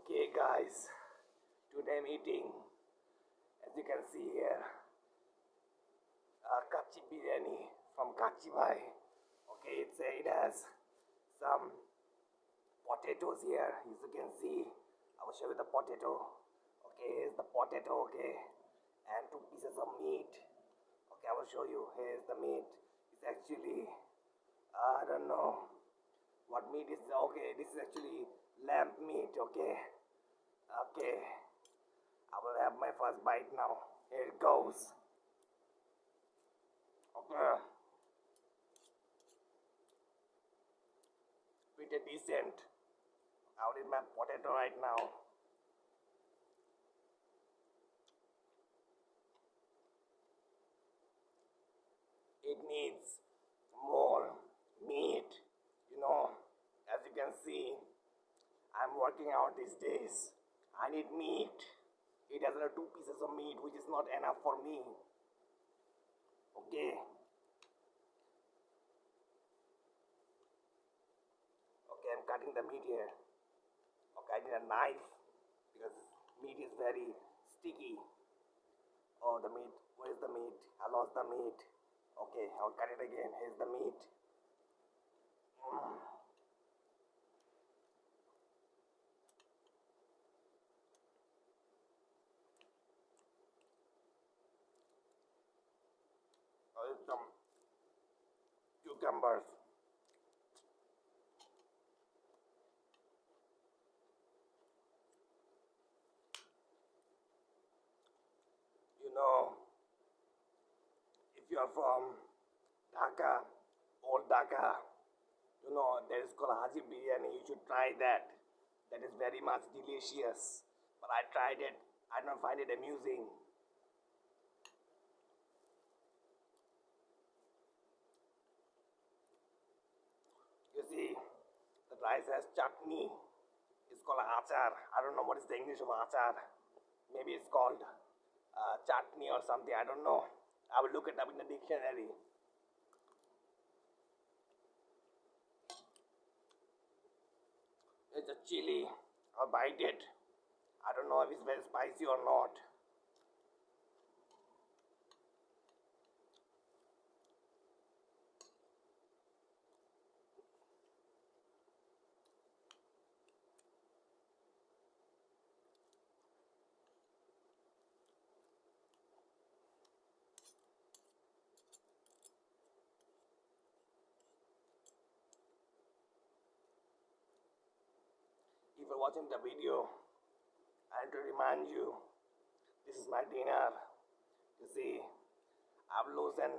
Okay, guys, today I'm eating, as you can see here, kachi biryani from Kachi Bhai. Okay, it has some potatoes here, as you can see. I will show you the potato. Okay, here's the potato. Okay, and two pieces of meat. Okay, I will show you. Here's the meat. It's actually I don't know what meat is. Okay, this is actually lamb meat. Okay, okay. I will have my first bite now. Here it goes. Okay. Pretty decent. I'll eat my potato right now. It needs more meat. You know, as you can see, I'm working out these days. I need meat. It has two pieces of meat, which is not enough for me. Okay. Okay, I'm cutting the meat here. Okay, I need a knife because meat is very sticky. Oh, the meat. Where is the meat? I lost the meat. Okay, I'll cut it again. Here's the meat. Some cucumbers. You know, if you are from Dhaka, old Dhaka, you know, there is called Haji Biryani. You should try that. That is very much delicious. But I tried it. I don't find it amusing. You see, the rice has chutney. It's called achar. I don't know what is the English of achar. Maybe it's called chutney or something. I don't know. I will look it up in the dictionary. It's a chili. I'll bite it. I don't know if it's very spicy or not. If you're watching the video, I have to remind you, this is my dinner. You see, I've loosened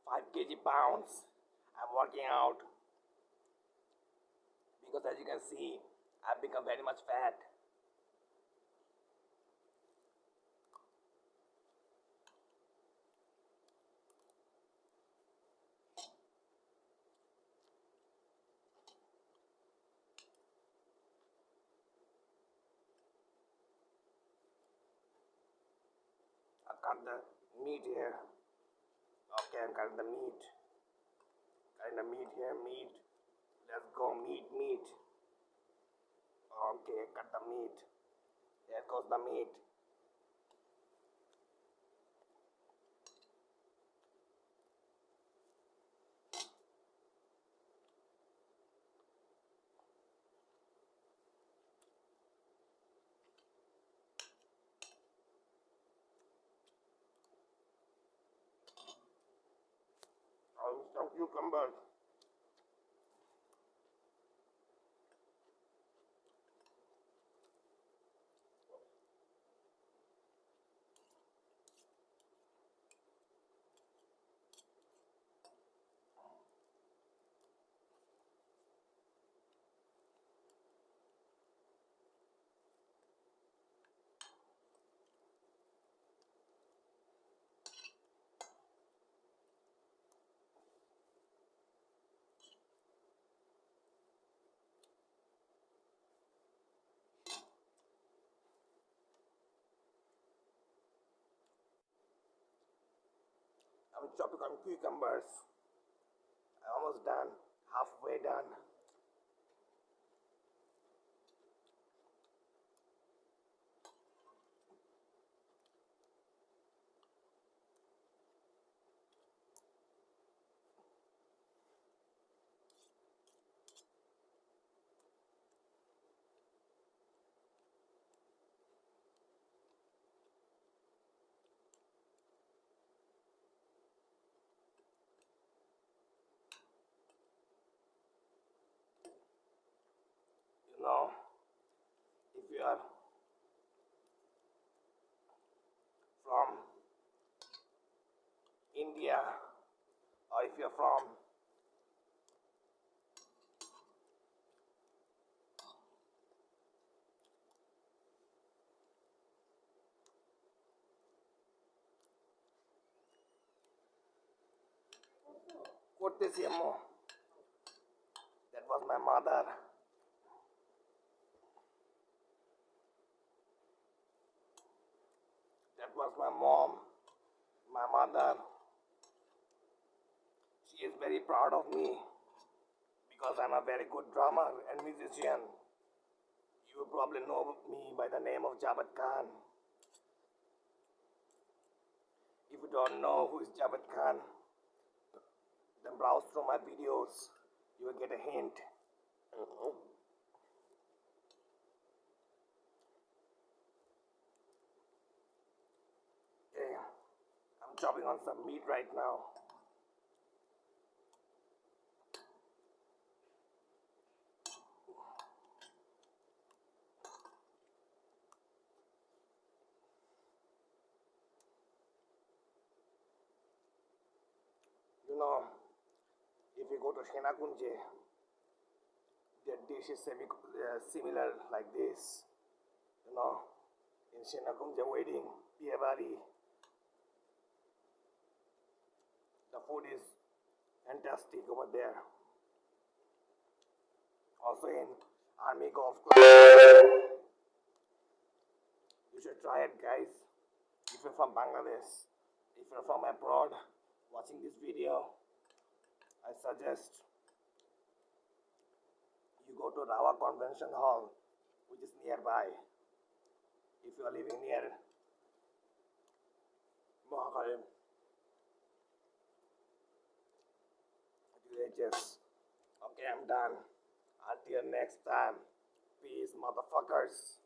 5 kg pounds. I'm working out because as you can see, I've become very much fat. I cut the meat here. Okay, I'm cutting the meat. Cutting the meat here, meat. Let's go, meat. Okay, cut the meat. There goes the meat. Some cucumbers. I'm chopping on cucumbers. I'm almost done. Halfway done. you're from. করতেছি আম্মু. That was my mother. That was my mom, my mother. She is very proud of me because I'm a very good drummer and musician. You probably know me by the name of Javed Khan. If you don't know who is Javed Khan, then browse through my videos. You will get a hint. Okay, I'm chopping on some meat right now. You know, if you go to Shenakunje, their dish is similar like this. You know, in Shenakunje wedding, Piebari, the food is fantastic over there. Also in Army Golf Club. You should try it, guys. If you're from Bangladesh, if you're from abroad watching this video, I suggest you go to Rawa Convention Hall, which is nearby. If you are living near Mohakarim, UHS. Okay, I'm done. Until next time, peace, motherfuckers.